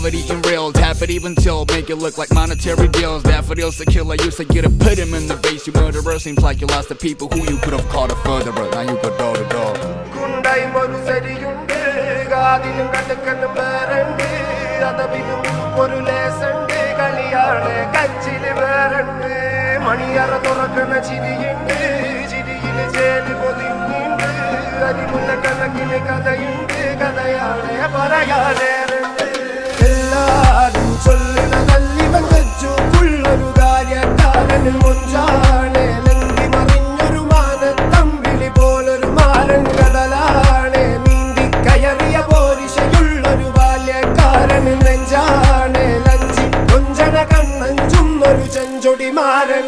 have it eating real, tap it even till, make it look like monetary deals. Daffodils to kill, I used to get to put him in the base. You murderer, seems like you lost the people who you could have called a furtherer. Now you go door to door. Kundai maru seriyunde, gaadilum kadakkanum barande, adabinum oru lesande, kaliyane kachile barande, maniyara thorakana chiriyunde, chiriyile jeli podininde, adimulla kanakile kadayunde, kadayane parayane. എല്ലാരും ചൊല്ലുന്ന നല്ലിവൻ വെച്ചു പുള്ളൊരു കാര്യക്കാരനിൽ മുഞ്ചാണ് ലങ്കി മറിഞ്ഞൊരു മാനത്തമ്പിളി പോലൊരു മാരൻ കടലാണ് നീന്തി കയറിയ പോരിശയുള്ളൊരു ബാല്യക്കാരനിൽ നെഞ്ചാണ് ലഞ്ചി കൊഞ്ചന കണ്ണഞ്ചുന്നൊരു ചെഞ്ചൊടി മാരൻ